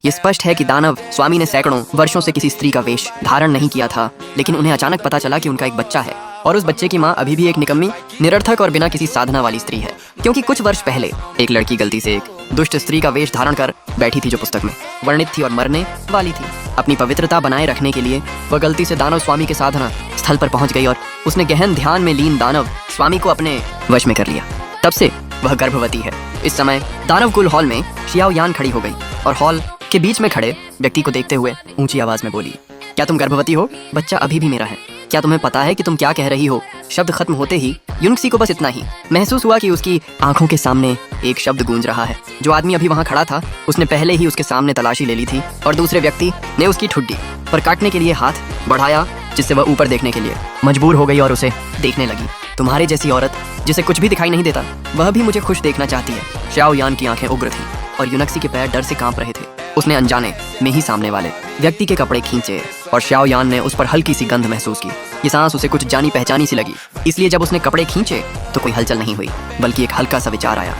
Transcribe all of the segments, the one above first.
ये स्पष्ट है कि दानव स्वामी ने सैकड़ों वर्षों से किसी स्त्री का वेश धारण नहीं किया था, लेकिन उन्हें अचानक पता चला कि उनका एक बच्चा है और उस बच्चे की माँ अभी भी एक निकम्मी, निरर्थक और बिना किसी साधना वाली स्त्री है। क्योंकि कुछ वर्ष पहले एक लड़की गलती से एक दुष्ट स्त्री का वेश धारण कर बैठी थी जो पुस्तक में वर्णित थी और मरने वाली थी। अपनी पवित्रता बनाए रखने के लिए वह गलती से दानव स्वामी के साधना स्थल पर पहुंच गई और उसने गहन ध्यान में लीन दानव स्वामी को अपने वश में कर लिया। तब से वह गर्भवती है। इस समय दानव कुल हॉल में शियाओ यान खड़ी हो गई और हॉल के बीच में खड़े व्यक्ति को देखते हुए ऊंची आवाज में बोली, क्या तुम गर्भवती हो? बच्चा अभी भी मेरा है। क्या तुम्हें पता है कि तुम क्या कह रही हो? शब्द खत्म होते ही युनक्सी को बस इतना ही महसूस हुआ कि उसकी आंखों के सामने एक शब्द गूंज रहा है। जो आदमी अभी वहां खड़ा था उसने पहले ही उसके सामने तलाशी ले ली थी और दूसरे व्यक्ति ने उसकी ठुड्डी पर काटने के लिए हाथ बढ़ाया, जिससे वह ऊपर देखने के लिए मजबूर हो गई और उसे देखने लगी। तुम्हारे जैसी औरत जिसे कुछ भी दिखाई नहीं देता, वह भी मुझे खुश देखना चाहती है। शियाओ यान की आंखें उग्र थी और युनक्सी के पैर डर से कांप रहे थे। उसने अनजाने में ही सामने वाले व्यक्ति के कपड़े खींचे और शियाओ यान ने उस पर हल्की सी गंध महसूस की। ये सांस उसे कुछ जानी पहचानी सी लगी, इसलिए जब उसने कपड़े खींचे तो कोई हलचल नहीं हुई, बल्कि एक हल्का सा विचार आया।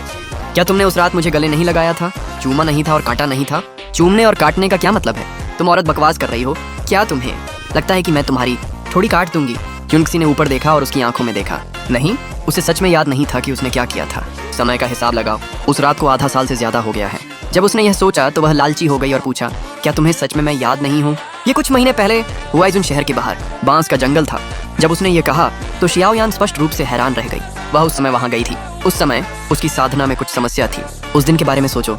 क्या तुमने उस रात मुझे गले नहीं लगाया था? चूमा नहीं था और कांटा नहीं था। चूमने और काटने का क्या मतलब है? तुम औरत बकवास कर रही हो। क्या तुम्हें लगता है कि मैं तुम्हारी थोड़ी काट दूंगी? युनक्सी ने ऊपर देखा और उसकी आंखों में देखा। नहीं, उसे सच में याद नहीं था कि उसने क्या किया था। समय का हिसाब लगाओ, उस रात को आधा साल से ज्यादा हो गया है। जब उसने यह सोचा तो वह लालची हो गई और पूछा, क्या तुम्हें सच में मैं याद नहीं हूँ? ये कुछ महीने पहले हुआइजुन शहर के बाहर बांस का जंगल था। जब उसने ये कहा तो शियाओ यान स्पष्ट रूप से हैरान रह गई। वह उस समय वहाँ गई थी। उस समय उसकी साधना में कुछ समस्या थी। उस दिन के बारे में सोचो,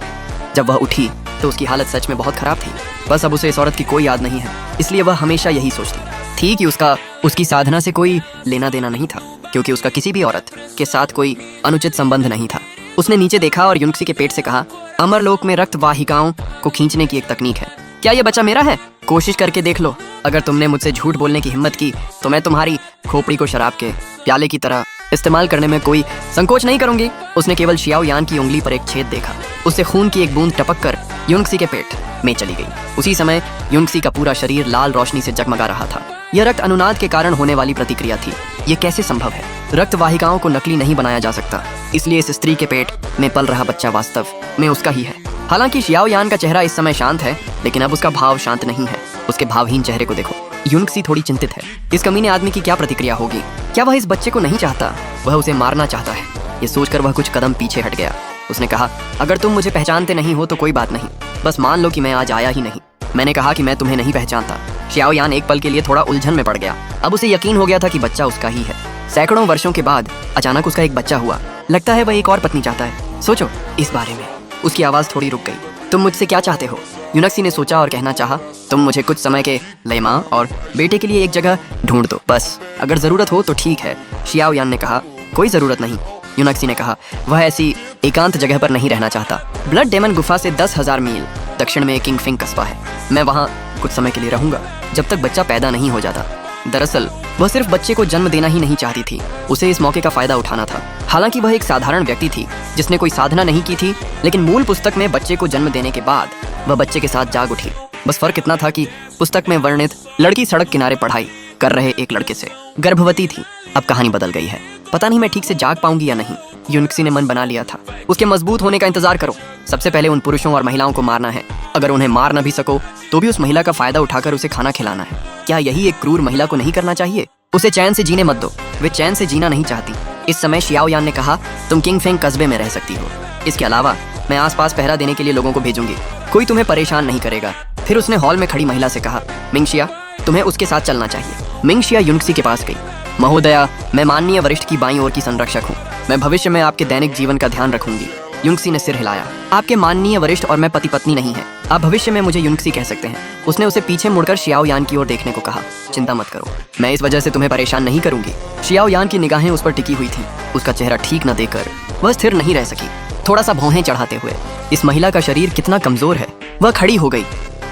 जब वह उठी तो उसकी हालत सच में बहुत खराब थी। बस अब उसे इस औरत की कोई याद नहीं है, इसलिए वह हमेशा यही सोचती थी कि उसकी साधना से कोई लेना देना नहीं था, क्योंकि उसका किसी भी औरत के साथ कोई अनुचित संबंध नहीं था। उसने नीचे देखा और युनक्सी के पेट से कहा, अमरलोक में रक्त वाहिकाओं को खींचने की एक तकनीक है। क्या ये बच्चा मेरा है? कोशिश करके देख लो। अगर तुमने मुझसे झूठ बोलने की हिम्मत की तो मैं तुम्हारी खोपड़ी को शराब के प्याले की तरह इस्तेमाल करने में कोई संकोच नहीं करूंगी। उसने केवल शियाओ यान की उंगली पर एक छेद देखा। उससे खून की एक बूंद टपक कर युनक्सी के पेट में चली गई। उसी समय युनक्सी का पूरा शरीर लाल रोशनी से जगमगा रहा था। यह रक्त अनुनाद के कारण होने वाली प्रतिक्रिया थी। ये कैसे संभव है? रक्त वाहिकाओं को नकली नहीं बनाया जा सकता, इसलिए इस स्त्री के पेट में पल रहा बच्चा वास्तव में उसका ही है। हालांकि शियाओ यान का चेहरा इस समय शांत है, लेकिन अब उसका भाव शांत नहीं है। उसके भावहीन चेहरे को देखो। युनक्सी थोड़ी चिंतित है। इस कमीने आदमी की क्या प्रतिक्रिया होगी? क्या वह इस बच्चे को नहीं चाहता? वह उसे मारना चाहता है। ये सोचकर वह कुछ कदम पीछे हट गया। उसने कहा, अगर तुम मुझे पहचानते नहीं हो तो कोई बात नहीं, बस मान लो कि मैं आज आया ही नहीं। मैंने कहा कि मैं तुम्हें नहीं पहचानता। शियाओ यान एक पल के लिए थोड़ा उलझन में पड़ गया। अब उसे यकीन हो गया था कि बच्चा उसका ही है। सैकड़ों वर्षों के बाद अचानक उसका एक बच्चा हुआ। लगता है वह एक और पत्नी चाहता है। सोचो इस बारे में। उसकी आवाज थोड़ी रुक गई। तुम मुझसे क्या चाहते हो? युनक्सी ने सोचा और कहना चाहा, तुम मुझे कुछ समय के लिए माँ और बेटे के लिए एक जगह ढूंढ दो, बस। अगर जरूरत हो तो ठीक है। शियाओ यान ने कहा, कोई जरूरत नहीं। युनक्सी ने कहा, वह ऐसी एकांत जगह पर नहीं रहना चाहता। ब्लड डेमन गुफा से 10,000 मील दक्षिण में किंग फिंग कस्बा है। मैं वहाँ कुछ समय के लिए रहूंगा, जब तक बच्चा पैदा नहीं हो जाता। दरअसल वह सिर्फ बच्चे को जन्म देना ही नहीं चाहती थी, उसे इस मौके का फायदा उठाना था। हालांकि वह एक साधारण व्यक्ति थी जिसने कोई साधना नहीं की थी, लेकिन मूल पुस्तक में बच्चे को जन्म देने के बाद वह बच्चे के साथ जाग उठी। बस फर्क इतना था कि पुस्तक में वर्णित लड़की सड़क किनारे पढ़ाई कर रहे एक लड़के से गर्भवती थी। अब कहानी बदल गई है। पता नहीं मैं ठीक से जाग पाऊंगी या नहीं। युनक्सी ने मन बना लिया था। उसके मजबूत होने का इंतजार करो। सबसे पहले उन पुरुषों और महिलाओं को मारना है। अगर उन्हें मार न भी सको तो भी उस महिला का फायदा उठाकर उसे खाना खिलाना है। क्या यही एक क्रूर महिला को नहीं करना चाहिए? उसे चैन से जीने मत दो। वे चैन से जीना नहीं चाहती। इस समय शियाओ यान ने कहा, तुम किंग फेंग कस्बे में रह सकती हो। इसके अलावा मैं आसपास पहरा देने के लिए लोगों को भेजूंगी। कोई तुम्हें परेशान नहीं करेगा। फिर उसने हॉल में खड़ी महिला से कहा, मिंगशिया, तुम्हें उसके साथ चलना चाहिए। मिंगशिया युनक्सी के पास गई। महोदया, मैं माननीय वरिष्ठ की बाईं ओर की संरक्षक हूँ। मैं भविष्य में आपके दैनिक जीवन का ध्यान रखूंगी। युनक्सी ने सिर हिलाया। आपके माननीय वरिष्ठ और मैं पति पत्नी नहीं है। आप भविष्य में मुझे युनक्सी कह सकते हैं। उसने उसे पीछे मुड़कर शियाओ यान की ओर देखने को कहा। चिंता मत करो, मैं इस वजह से तुम्हें परेशान नहीं करूंगी। शियाओ यान की निगाहें उस पर टिकी हुई थी। उसका चेहरा ठीक न देखकर वह स्थिर नहीं रह सकी, थोड़ा सा भौहें चढ़ाते हुए। इस महिला का शरीर कितना कमजोर है। वह खड़ी हो गई।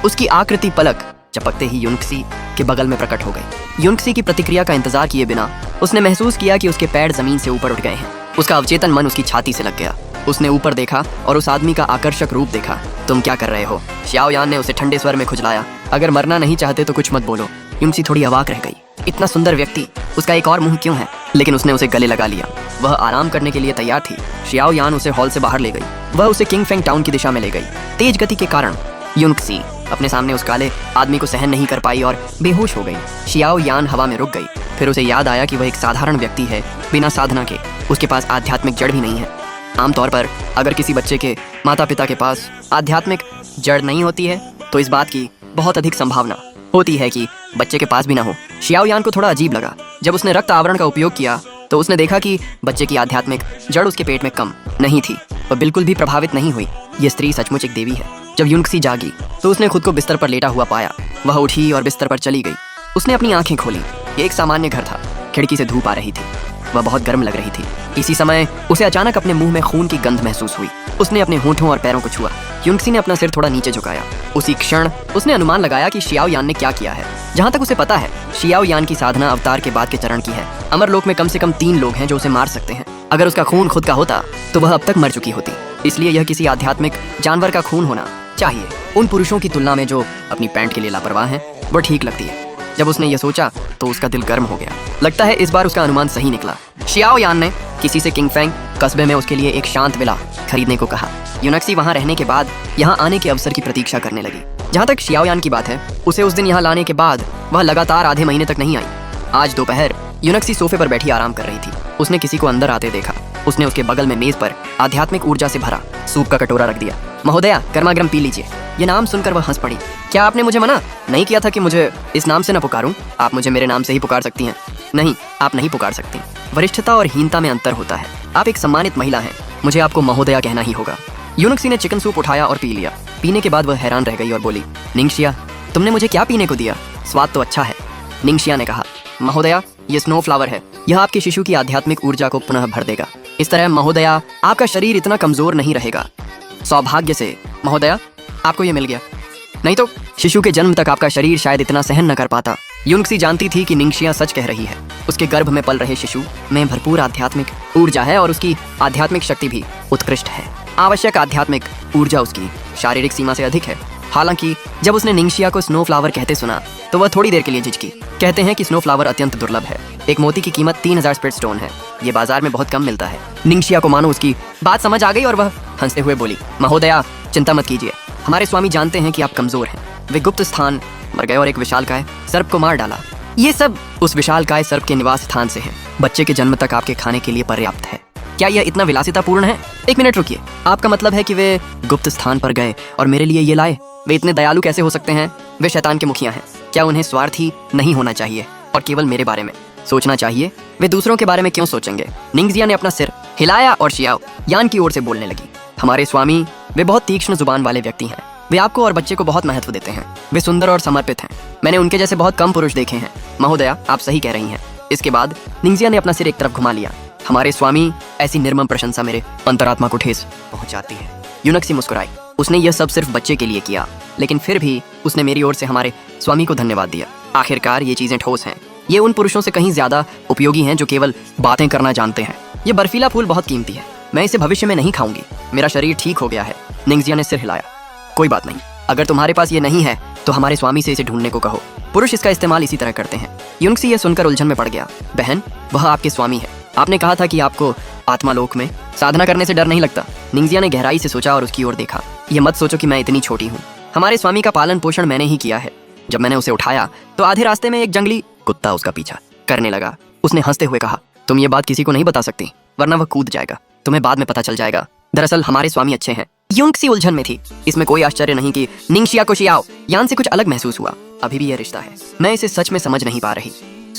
उसकी आकृति पलक झपकते ही युनक्सी के बगल में प्रकट हो गई। युनक्सी की प्रतिक्रिया का इंतजार किए बिना उसने महसूस किया कि उसके पैर जमीन से ऊपर उठ गए हैं। उसका अवचेतन मन उसकी छाती से लग गया। उसने ऊपर देखा और उस आदमी का आकर्षक रूप देखा। तुम क्या कर रहे हो? शियाओ यान ने उसे ठंडे स्वर में खुजलाया। अगर मरना नहीं चाहते तो कुछ मत बोलो। युनक्सी थोड़ी अवाक रह गई। इतना सुंदर व्यक्ति, उसका एक और मुंह क्यों है? लेकिन उसने उसे गले लगा लिया। वह आराम करने के लिए तैयार थी। शियाओ यान उसे हॉल से बाहर ले गई। वह उसे किंग फेंग टाउन की दिशा में ले गई। तेज गति के कारण युनक्सी अपने सामने उस काले आदमी को सहन नहीं कर पाई और बेहोश हो गई। शियाओ यान हवा में रुक गई। फिर उसे याद आया कि वह एक साधारण व्यक्ति है, बिना साधना के। उसके पास आध्यात्मिक जड़ भी नहीं है। आमतौर पर अगर किसी बच्चे के माता पिता के पास आध्यात्मिक जड़ नहीं होती है तो इस बात की बहुत अधिक संभावना होती है कि बच्चे के पास भी ना हो। शियाओ यान को थोड़ा अजीब लगा। जब उसने रक्त आवरण का उपयोग किया तो उसने देखा कि बच्चे की आध्यात्मिक जड़ उसके पेट में कम नहीं थी। वह बिल्कुल भी प्रभावित नहीं हुई। यह स्त्री सचमुच एक देवी है। जब युनक्सी जागी तो उसने खुद को बिस्तर पर लेटा हुआ पाया। वह उठी और बिस्तर पर चली गई। उसने अपनी आंखें खोली। ये एक सामान्य घर था। खिड़की से धूप आ रही थी। वह बहुत गर्म लग रही थी। इसी समय उसे अचानक अपने मुंह में खून की गंध महसूस हुई। उसने अपने होंठों और पैरों को छुआ। युनक्सी ने अपना सिर थोड़ा नीचे झुकाया। उसी क्षण उसने अनुमान लगाया कि शियाओ यान ने क्या किया है। जहां तक उसे पता है, शियाओ यान की साधना अवतार के बाद के चरण की है। अमरलोक में कम से कम 3 लोग हैं जो उसे मार सकते हैं। अगर उसका खून खुद का होता तो वह अब तक मर चुकी होती। इसलिए यह किसी आध्यात्मिक जानवर का खून होना चाहिए। उन पुरुषों की तुलना में जो अपनी पैंट के लिए लापरवाह हैं, वह ठीक लगती है। जब उसने यह सोचा तो उसका दिल गर्म हो गया। लगता है इस बार उसका अनुमान सही निकला। शियाओ यान ने किसी से किंगफेंग कस्बे में उसके लिए एक शांत विला खरीदने को कहा। युनक्सी वहां रहने के बाद यहां आने के अवसर की प्रतीक्षा करने लगी। जहां तक शियाओ यान की बात है, उसे उस दिन यहां लाने के बाद वह लगातार आधे महीने तक नहीं आई। आज दोपहर युनक्सी सोफे पर बैठी आराम कर रही थी। उसने किसी को अंदर आते देखा। उसने उसके बगल में मेज पर आध्यात्मिक ऊर्जा से भरा सूप का कटोरा रख दिया। महोदया, गर्मा-गर्म पी लीजिए। ये नाम सुनकर वह हंस पड़ी। क्या आपने मुझे मना नहीं किया था कि मुझे इस नाम से न पुकारूं? आप मुझे मेरे नाम से ही पुकार सकती हैं। नहीं, आप नहीं पुकार सकती। वरिष्ठता और हीनता में अंतर होता है। आप एक सम्मानित महिला हैं। मुझे आपको महोदया कहना ही होगा। युनक्सी ने चिकन सूप उठाया और पी लिया। पीने के बाद वह हैरान रह गई और बोली, निंगशिया, तुमने मुझे क्या पीने को दिया? स्वाद तो अच्छा है। निंगशिया ने कहा, महोदया, ये स्नो फ्लावर है। यह आपके शिशु की आध्यात्मिक ऊर्जा को पुनः भर देगा। इस तरह महोदया, आपका शरीर इतना कमजोर नहीं रहेगा। सौभाग्य से महोदया, आपको ये मिल गया। नहीं तो शिशु के जन्म तक आपका शरीर शायद इतना सहन न कर पाता। युनक्सी जानती थी कि निंगशिया सच कह रही है। उसके गर्भ में पल रहे शिशु में भरपूर आध्यात्मिक ऊर्जा है और उसकी आध्यात्मिक शक्ति भी उत्कृष्ट है। आवश्यक आध्यात्मिक ऊर्जा उसकी शारीरिक सीमा से अधिक है। हालांकि जब उसने निंगशिया को स्नो फ्लावर कहते सुना तो वह थोड़ी देर के लिए झिझकी। कहते हैं कि स्नो फ्लावर अत्यंत दुर्लभ है। एक मोती की कीमत 3000 स्पिरिट स्टोन है। ये बाजार में बहुत कम मिलता है। निंगशिया को मानो उसकी बात समझ आ गई और वह हंसते हुए बोली, महोदया, चिंता मत कीजिए। हमारे स्वामी जानते हैं कि आप कमजोर हैं। वे गुप्त स्थान मर गए और एक विशालकाय सर्प को मार डाला। ये सब उस विशालकाय सर्प के निवास स्थान से है। बच्चे के जन्म तक आपके खाने के लिए पर्याप्त है। क्या यह इतना विलासितापूर्ण है? एक मिनट रुकिए। आपका मतलब है कि वे गुप्त स्थान पर गए और मेरे लिए ये लाए? वे इतने दयालु कैसे हो सकते हैं? वे शैतान के मुखिया हैं। क्या उन्हें स्वार्थी नहीं होना चाहिए और केवल मेरे बारे में सोचना चाहिए? वे दूसरों के बारे में क्यों सोचेंगे? निंगजिया ने अपना सिर हिलाया और शियाओ यान की ओर से बोलने लगी। हमारे स्वामी, वे बहुत तीक्ष्ण जुबान वाले व्यक्ति हैं। वे आपको और बच्चे को बहुत महत्व देते हैं। वे सुंदर और समर्पित हैं। मैंने उनके जैसे बहुत कम पुरुष देखे हैं। महोदया, आप सही कह रही हैं। इसके बाद निंगजिया ने अपना सिर एक तरफ घुमा लिया। हमारे स्वामी, ऐसी निर्मम प्रशंसा मेरे अंतरात्मा को ठेस पहुंचाती है। युनक्सी मुस्कुराई। उसने यह सब सिर्फ बच्चे के लिए किया, लेकिन फिर भी उसने मेरी ओर से हमारे स्वामी को धन्यवाद दिया। आखिरकार ये चीजें ठोस हैं। ये उन पुरुषों से कहीं ज्यादा उपयोगी हैं जो केवल बातें करना जानते हैं। ये बर्फीला फूल बहुत कीमती है। मैं इसे भविष्य में नहीं खाऊंगी। मेरा शरीर ठीक हो गया है। निंगजिया ने सिर हिलाया। कोई बात नहीं। अगर तुम्हारे पास ये नहीं है तो हमारे स्वामी से इसे ढूंढने को कहो। पुरुष इसका इस्तेमाल इसी तरह करते हैं। युनक्सी ये सुनकर उलझन में पड़ गया। बहन, वह आपके स्वामी है। आपने कहा था कि आपको आत्मालोक में साधना करने से डर नहीं लगता। निंगजिया ने गहराई से सोचा और उसकी ओर देखा। ये मत सोचो कि मैं इतनी छोटी हूँ। हमारे स्वामी का पालन पोषण मैंने ही किया है। जब मैंने उसे उठाया तो आधे रास्ते में एक जंगली कुत्ता उसका पीछा करने लगा। उसने हंसते हुए कहा, तुम ये बात किसी को नहीं बता सकती, वरना वह कूद जाएगा। तुम्हें बाद में पता चल जाएगा। दरअसल हमारे स्वामी अच्छे हैं। युनक्सी उलझन में थी। इसमें कोई आश्चर्य नहीं कि निंगशिया को शियाओ यान से कुछ अलग महसूस हुआ। अभी भी यह रिश्ता है। मैं इसे सच में समझ नहीं पा रही।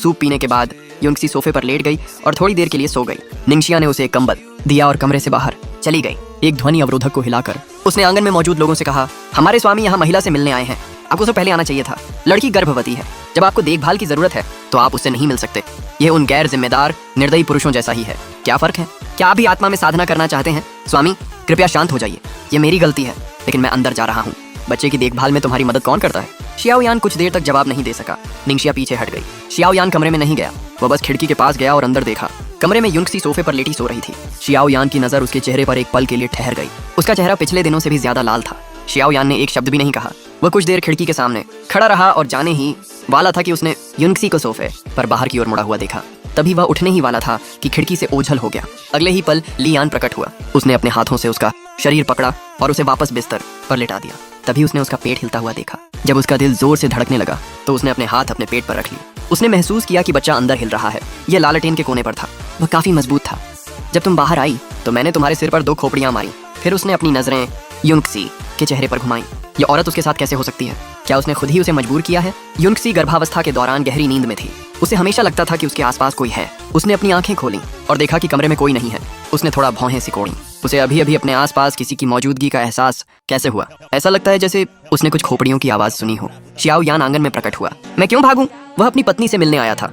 सूप पीने के बाद युनक्सी सोफे पर लेट गई और थोड़ी देर के लिए सो गई। निंगशिया ने उसे एक कंबल दिया और कमरे से बाहर चली गई। एक ध्वनि अवरोधक को हिलाकर उसने आंगन में मौजूद लोगों से कहा, हमारे स्वामी यहाँ महिला से मिलने आए हैं। आपको उससे पहले आना चाहिए था। लड़की गर्भवती है। जब आपको देखभाल की जरूरत है तो आप उससे नहीं मिल सकते। यह उन गैर जिम्मेदार निर्दयी पुरुषों जैसा ही है। क्या फर्क है? क्या आप भी आत्मा में साधना करना चाहते हैं? स्वामी, कृपया शांत हो जाइए। ये मेरी गलती है, लेकिन मैं अंदर जा रहा हूँ। बच्चे की देखभाल में तुम्हारी मदद कौन करता है? शियाओ यान कुछ देर तक जवाब नहीं दे सका। निंगशिया पीछे हट गई। शियाओ यान कमरे में नहीं गया। वह बस खिड़की के पास गया और अंदर देखा। कमरे में युनक्सी सोफे पर लेटी सो रही थी। शियाओ यान की नजर उसके चेहरे पर एक पल के लिए ठहर गई। उसका चेहरा पिछले दिनों से भी ज्यादा लाल था। शियाओ यान ने एक शब्द भी नहीं कहा। वह कुछ देर खिड़की के सामने खड़ा रहा और जाने ही वाला था कि उसने युनक्सी को सोफे पर बाहर की ओर मुड़ा हुआ देखा। तभी वह उठने ही वाला था कि खिड़की से ओझल हो गया। अगले ही पल लियान प्रकट हुआ। उसने अपने हाथों से उसका शरीर पकड़ा और उसे वापस बिस्तर पर लिटा दिया। तभी उसने उसका पेट हिलता हुआ देखा। जब उसका दिल जोर से धड़कने लगा तो उसने अपने हाथ अपने पेट पर रख लिए। उसने महसूस किया कि बच्चा अंदर हिल रहा है। यह लालटेन के कोने पर था। वह काफी मजबूत था। जब तुम बाहर आई तो मैंने तुम्हारे सिर पर 2 खोपड़ियां मारी। फिर उसने अपनी नजरें युनक्सी के चेहरे पर घुमाई। यह औरत उसके साथ कैसे हो सकती है? क्या उसने खुद ही उसे मजबूर किया है? युनक्सी गर्भावस्था के दौरान गहरी नींद में थी। उसे हमेशा लगता था कि उसके आसपास कोई है। उसने अपनी आंखें खोली और देखा कि कमरे में कोई नहीं है। उसने थोड़ा भौहें सिकोड़ी। उसे अभी अभी अपने आसपास किसी की मौजूदगी का एहसास कैसे हुआ? ऐसा लगता है जैसे उसने कुछ खोपड़ियों की आवाज सुनी हो। शियाओ यान आंगन में प्रकट हुआ। मैं क्यों भागूं? वह अपनी पत्नी से मिलने आया था।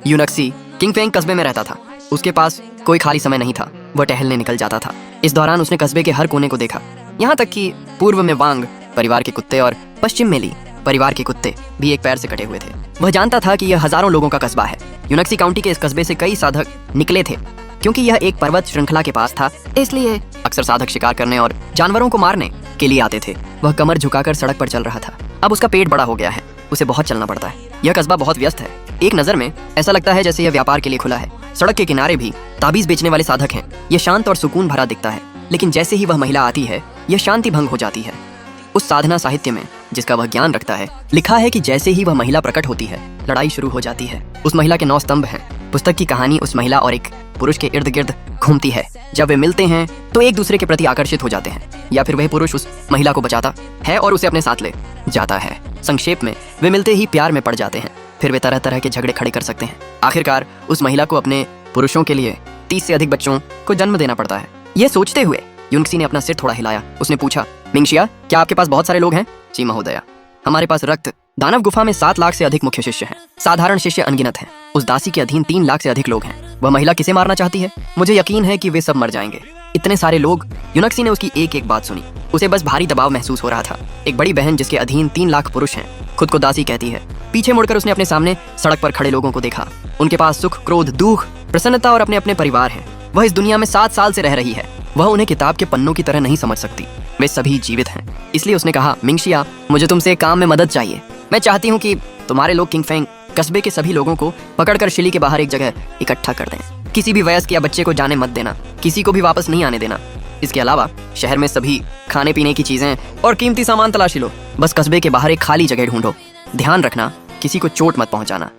युनक्सी किंगफेंग कस्बे में रहता था। उसके पास कोई खाली समय नहीं था। वह टहलने निकल जाता था। इस दौरान उसने कस्बे के हर कोने को देखा, यहाँ तक कि पूर्व में वांग परिवार के कुत्ते और पश्चिम में ली परिवार के कुत्ते भी एक पैर से कटे हुए थे। वह जानता था कि यह हजारों लोगों का कस्बा है। युनक्सी काउंटी के इस कस्बे से कई साधक निकले थे। क्योंकि यह एक पर्वत श्रृंखला के पास था, इसलिए अक्सर साधक शिकार करने और जानवरों को मारने के लिए आते थे। वह कमर झुकाकर सड़क पर चल रहा था। अब उसका पेट बड़ा हो गया है। उसे बहुत चलना पड़ता है। यह कस्बा बहुत व्यस्त है। एक नजर में ऐसा लगता है जैसे यह व्यापार के लिए खुला है। सड़क के किनारे भी ताबीज बेचने वाले साधक हैं। यह शांत और सुकून भरा दिखता है। लेकिन जैसे ही वह महिला आती है, यह शांति भंग हो जाती है। उस साधना साहित्य में जिसका वह ज्ञान रखता है, लिखा है कि जैसे ही वह महिला प्रकट होती है, लड़ाई शुरू हो जाती है। उस महिला के 9 स्तंभ हैं। पुस्तक की कहानी उस महिला और एक पुरुष के इर्द गिर्द घूमती है। जब वे मिलते हैं तो एक दूसरे के प्रति आकर्षित हो जाते हैं, या फिर वह पुरुष उस महिला को बचाता है और उसे अपने साथ ले जाता है। संक्षेप में, वे मिलते ही प्यार में पड़ जाते हैं। फिर वे तरह तरह के झगड़े खड़े कर सकते हैं। आखिरकार उस महिला को अपने पुरुषों के लिए 30 से अधिक बच्चों को जन्म देना पड़ता है। यह सोचते हुए युनक्सी ने अपना सिर थोड़ा हिलाया। उसने पूछा, मिंगशिया, क्या आपके पास बहुत सारे लोग हैं? जी महोदया, हमारे पास रक्त दानव गुफा में 7 लाख से अधिक मुख्य शिष्य हैं। साधारण शिष्य अनगिनत हैं। उस दासी के अधीन 3 लाख से अधिक लोग हैं। वह महिला किसे मारना चाहती है? मुझे यकीन है कि वे सब मर जाएंगे। इतने सारे लोग। युनक्सी ने उसकी एक एक बात सुनी। उसे बस भारी दबाव महसूस हो रहा था। एक बड़ी बहन जिसके अधीन 3 लाख पुरुष हैं, खुद को दासी कहती है। पीछे मुड़कर उसने अपने सामने सड़क पर खड़े लोगों को देखा। उनके पास सुख, क्रोध, दुख, प्रसन्नता और अपने अपने परिवार हैं। वह इस दुनिया में 7 साल से रह रही है। वह उन्हें किताब के पन्नों की तरह नहीं समझ सकती। वे सभी जीवित हैं। इसलिए उसने कहा, मिंगशिया, मुझे तुमसे एक काम में मदद चाहिए। मैं चाहती हूँ कि तुम्हारे लोग किंगफेंग कस्बे के सभी लोगों को पकड़कर शिली के बाहर एक जगह इकट्ठा कर दें। किसी भी वयस्क या बच्चे को जाने मत देना। किसी को भी वापस नहीं आने देना। इसके अलावा शहर में सभी खाने पीने की चीजें और कीमती सामान तलाशी लो। बस कस्बे के बाहर एक खाली जगह ढूंढो। ध्यान रखना, किसी को चोट मत पहुंचाना।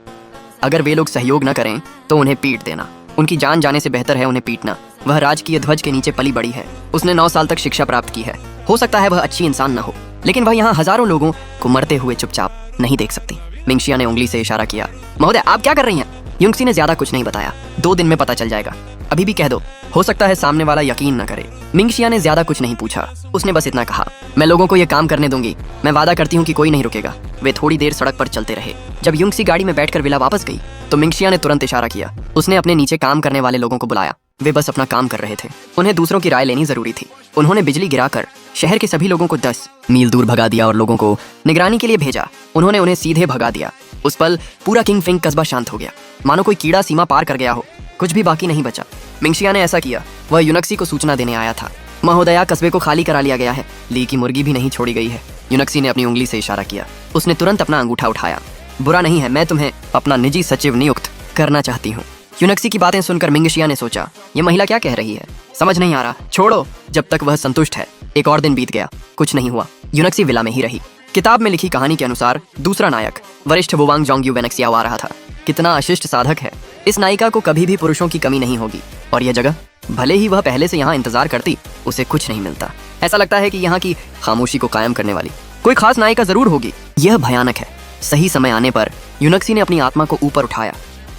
अगर वे लोग सहयोग न करें तो उन्हें पीट देना। उनकी जान जाने से बेहतर है उन्हें पीटना। वह राजकीय ध्वज के नीचे पली बड़ी है। उसने 9 साल तक शिक्षा प्राप्त की है। हो सकता है वह अच्छी इंसान न हो, लेकिन वह यहाँ हजारों लोगों को मरते हुए चुपचाप नहीं देख सकती। मिंगशिया ने उंगली से इशारा किया। महोदय, आप क्या कर रही हैं? युनक्सी ने ज्यादा कुछ नहीं बताया। 2 दिन में पता चल जाएगा। अभी भी कह दो, हो सकता है सामने वाला यकीन न करे। मिंगशिया ने ज्यादा कुछ नहीं पूछा। उसने बस इतना कहा, मैं लोगों को ये काम करने दूंगी। मैं वादा करती हूँ कि कोई नहीं रुकेगा। वे थोड़ी देर सड़क पर चलते रहे। जब युनक्सी गाड़ी में बैठकर विला वापस गई तो मिंगशिया ने तुरंत इशारा किया। उसने अपने नीचे काम करने वाले लोगों को बुलाया। वे बस अपना काम कर रहे थे। उन्हें दूसरों की राय लेनी जरूरी थी। उन्होंने बिजली गिराकर शहर के सभी लोगों को 10 मील दूर भगा दिया और लोगों को निगरानी के लिए भेजा। उन्होंने उन्हें सीधे भगा दिया। उस पल पूरा किंगफेंग कस्बा शांत हो गया, मानो कोई कीड़ा सीमा पार कर गया हो। कुछ भी बाकी नहीं बचा। मिंगशिया ने ऐसा किया। वह युनक्सी को सूचना देने आया था। महोदया, कस्बे को खाली करा लिया गया है। ली की मुर्गी भी नहीं छोड़ी गई है। युनक्सी ने अपनी उंगली से इशारा किया। उसने तुरंत अपना अंगूठा उठाया। बुरा नहीं है, मैं तुम्हें अपना निजी सचिव नियुक्त करना चाहती हूँ। युनक्सी की बातें सुनकर मिंगशिया ने सोचा, ये महिला क्या कह रही है? समझ नहीं आ रहा। छोड़ो। जब तक वह संतुष्ट है। एक और दिन बीत गया, कुछ नहीं हुआ। युनक्सी विला में ही रही। किताब में लिखी कहानी के अनुसार दूसरा नायक वरिष्ठ वुवांग जोंग्यू वेनेक्सियाओ आ रहा था। कितना अशिष्ट साधक है। इस नायिका को कभी भी पुरुषों की कमी नहीं होगी। और यह जगह, भले ही वह पहले से यहाँ इंतजार करती, उसे कुछ नहीं मिलता। ऐसा लगता है कि यहाँ की खामोशी को कायम करने वाली कोई खास नायिका जरूर होगी। यह भयानक है। सही समय आने पर युनक्सी ने अपनी आत्मा को ऊपर उठाया।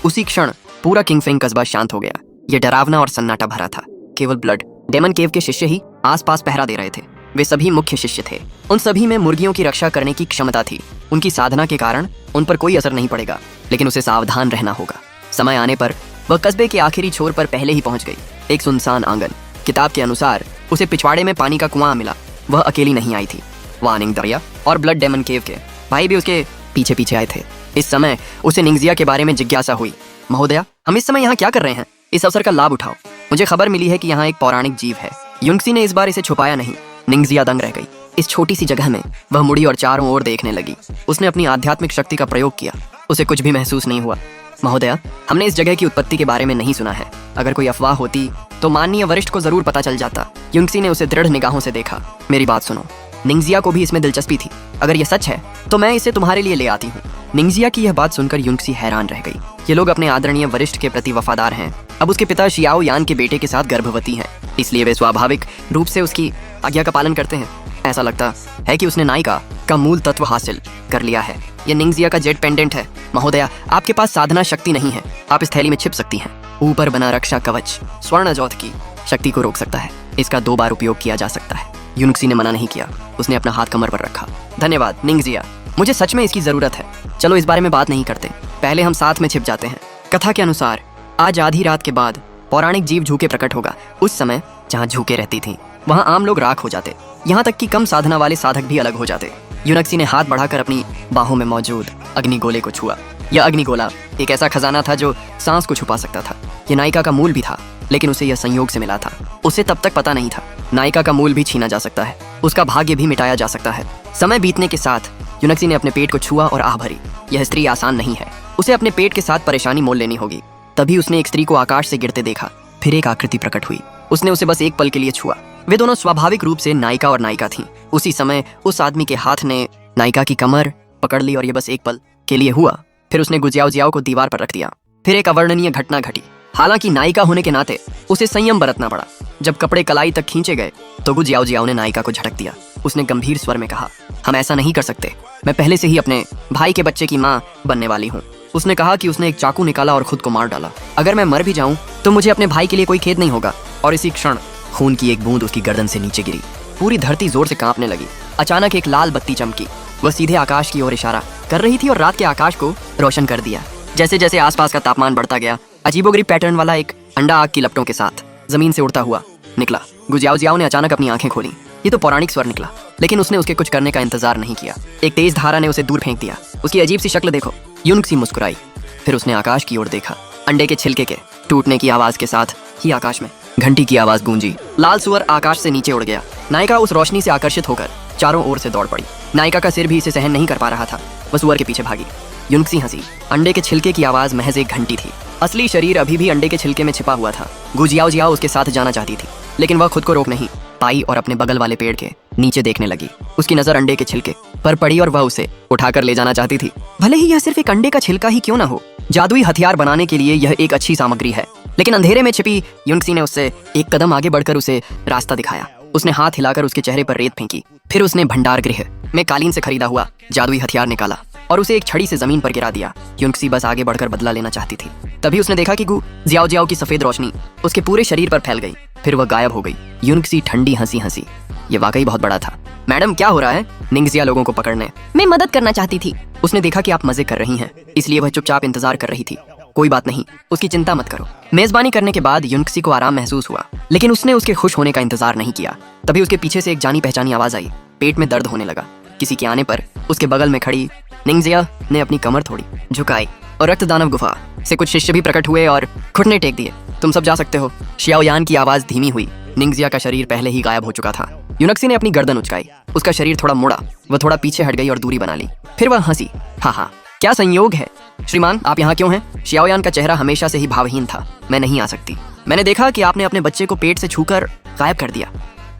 उसी क्षण पूरा किंगफेंग कस्बा शांत हो गया। यह डरावना और सन्नाटा भरा था। केवल ब्लड डेमन केव के शिष्य ही आसपास पहरा दे रहे थे। वे सभी मुख्य शिष्य थे। उन सभी में मुर्गियों की रक्षा करने की क्षमता थी। उनकी साधना के कारण उन पर कोई असर नहीं पड़ेगा, लेकिन उसे सावधान रहना होगा। समय आने पर वह कस्बे के आखिरी छोर पर पहले ही पहुंच गई। एक सुनसान आंगन। किताब के अनुसार उसे पिछवाड़े में पानी का कुआं मिला। वह अकेली नहीं आई थी। वानिंग दरिया और ब्लड डेमन केव के भाई भी उसके पीछे पीछे आए थे। इस समय उसे निंगजिया के बारे में जिज्ञासा हुई। महोदया, हम इस समय यहाँ क्या कर रहे हैं? इस अवसर का लाभ उठाओ। मुझे खबर मिली है कि यहाँ एक पौराणिक जीव है। युनक्सी ने इस बार इसे छुपाया नहीं। निंगजिया दंग रह गई। इस छोटी सी जगह में वह मुड़ी और चारों ओर देखने लगी। उसने अपनी आध्यात्मिक शक्ति का प्रयोग किया। उसे कुछ भी महसूस नहीं हुआ। महोदया, हमने इस जगह की उत्पत्ति के बारे में नहीं सुना है। अगर कोई अफवाह होती तो माननीय वरिष्ठ को जरूर पता चल जाता। युनक्सी ने उसे दृढ़ निगाहों से देखा। मेरी बात सुनो, निंगजिया को भी इसमें दिलचस्पी थी। अगर यह सच है तो मैं इसे तुम्हारे लिए ले आती हूँ। निंगजिया की यह बात सुनकर युनक्सी हैरान रह गई। ये लोग अपने आदरणीय वरिष्ठ के प्रति वफादार हैं। अब उसके पिता शियाओ यान के बेटे के साथ गर्भवती हैं, इसलिए वे स्वाभाविक रूप से उसकी आज्ञा का पालन करते हैं। ऐसा लगता है कि उसने नायिका का मूल तत्व हासिल कर लिया है। यह निंगजिया का जेट पेंडेंट है। महोदया, आपके पास साधना शक्ति नहीं है। आप इस थैली में छिप सकती हैं। ऊपर बना रक्षा कवच स्वर्ण जौत की शक्ति को रोक सकता है। इसका 2 बार उपयोग किया जा सकता है। युनक्सी ने मना नहीं किया। उसने अपना हाथ कमर पर रखा। धन्यवाद निंगजिया, मुझे सच में इसकी जरूरत है। चलो इस बारे में बात नहीं करते, पहले हम साथ में छिप जाते हैं। कथा के अनुसार आज आधी रात के बाद पौराणिक जीव झूके प्रकट होगा। उस समय जहाँ झूके रहती थी वहाँ आम लोग राख हो जाते, यहाँ तक कि कम साधना वाले साधक भी अलग हो जाते। युनक्सी ने हाथ बढ़ाकर अपनी बाहों में मौजूद अग्निगोले को छुआ। यह अग्निगोला एक ऐसा खजाना था जो सांस को छुपा सकता था। यह नायिका का मूल भी था, लेकिन उसे यह संयोग से मिला था। उसे तब तक पता नहीं था नायिका का मूल भी छीना जा सकता है, उसका भाग्य भी मिटाया जा सकता है। समय बीतने के साथ युनक्सी ने अपने पेट को छुआ और आह भरी। यह स्त्री आसान नहीं है, उसे अपने पेट के साथ परेशानी मोल लेनी होगी। तभी उसने एक स्त्री को आकाश से गिरते देखा। फिर एक आकृति प्रकट हुई। उसने उसे बस एक पल के लिए छुआ। वे दोनों स्वाभाविक रूप से नायिका और नायिका थीं। उसी समय उस आदमी के हाथ ने नायिका की कमर पकड़ ली और ये बस एक पल के लिए हुआ। फिर उसने गुजियाओ जियाओ को दीवार पर रख दिया। फिर एक अवर्णनीय घटना घटी। हालांकि नायिका होने के नाते उसे संयम बरतना पड़ा। जब कपड़े कलाई तक खींचे गए तो गुजियाओ जियाओ ने नायिका को झटक दिया। उसने गंभीर स्वर में कहा, हम ऐसा नहीं कर सकते। मैं पहले से ही अपने भाई के बच्चे की माँ बनने वाली हूँ। उसने कहा कि उसने एक चाकू निकाला और खुद को मार डाला। अगर मैं मर भी जाऊं तो मुझे अपने भाई के लिए कोई खेद नहीं होगा। और इसी क्षण खून की एक बूंद उसकी गर्दन से नीचे गिरी। पूरी धरती जोर से कांपने लगी। अचानक एक लाल बत्ती चमकी। वह सीधे आकाश की ओर इशारा कर रही थी और रात के आकाश को रोशन कर दिया। जैसे जैसे आसपास का तापमान बढ़ता गया, अजीबोगरीब पैटर्न वाला एक अंडा आग की लपटों के साथ जमीन से उड़ता हुआ निकला। गुजियाओ जियाओ ने अचानक अपनी आंखें खोली। ये तो पौराणिक स्वर निकला, लेकिन उसने उसके कुछ करने का इंतजार नहीं किया। एक तेज धारा ने उसे दूर फेंक दिया। उसकी अजीब सी शक्ल देखो। युनक्सी मुस्कुराई। फिर उसने आकाश की ओर देखा। अंडे के छिलके के टूटने की आवाज के साथ ही आकाश में घंटी की आवाज गूंजी। लाल सुअर आकाश से नीचे उड़ गया। नायिका उस रोशनी से आकर्षित होकर चारों ओर से दौड़ पड़ी। नायिका का सिर भी इसे सहन नहीं कर पा रहा था। वह सुअर के पीछे भागी। युनक्सी हंसी। अंडे के छिलके की आवाज महज एक घंटी थी। असली शरीर अभी भी अंडे के छिलके में छिपा हुआ था। गुजियाओ जियाओ उसके साथ जाना चाहती थी, लेकिन वह खुद को रोक नहीं पाई और अपने बगल वाले पेड़ के नीचे देखने लगी। उसकी नजर अंडे के छिलके पर पड़ी और वह उसे उठाकर ले जाना चाहती थी। भले ही यह सिर्फ एक अंडे का छिलका ही क्यों ना हो, जादुई हथियार बनाने के लिए यह एक अच्छी सामग्री है। लेकिन अंधेरे में छिपी युनक्सी ने उससे एक कदम आगे बढ़कर उसे रास्ता दिखाया। उसने हाथ हिलाकर उसके चेहरे पर रेत फेंकी। फिर उसने भंडार गृह में कालीन से खरीदा हुआ जादुई हथियार निकाला और उसे एक छड़ी से जमीन पर गिरा दिया। युनक्सी बस आगे बढ़कर बदला लेना चाहती थी। तभी उसने देखा कि गुजियाओ जियाओ की सफेद रोशनी उसके पूरे शरीर पर फैल गई। फिर वह गायब हो गई। युनक्सी ठंडी हंसी हंसी। ये वाकई बहुत बड़ा था। मैडम क्या हो रहा है? निंगजिया लोगों को पकड़ने। मैं मदद करना चाहती थी। उसने देखा कि आप मजे कर रही हैं, इसलिए वह चुपचाप इंतजार कर रही थी। कोई बात नहीं, उसकी चिंता मत करो। मेजबानी करने के बाद युनक्सी को आराम महसूस हुआ, लेकिन उसने उसके खुश होने का इंतजार नहीं किया। तभी उसके पीछे से एक जानी पहचानी आवाज आई। पेट में दर्द होने लगा। किसी के आने पर उसके बगल में खड़ी निंगजिया ने अपनी कमर थोड़ी झुकाई और रक्त दानव गुफा से कुछ शिष्य भी प्रकट हुए और घुटने टेक दिए। तुम सब जा सकते हो। शियाओ यान की आवाज धीमी हुई। निंगजिया का शरीर पहले ही गायब हो चुका था। युनक्सी ने अपनी गर्दन उचकाई। उसका शरीर थोड़ा मुड़ा। वह थोड़ा पीछे हट गई और दूरी बना ली। फिर वह हंसी। हाँ, क्या संयोग है। श्रीमान, आप यहाँ क्यों हैं? शियाओ यान का चेहरा हमेशा से ही भावहीन था। मैं नहीं आ सकती। मैंने देखा कि आपने अपने बच्चे को पेट से छूकर गायब कर दिया।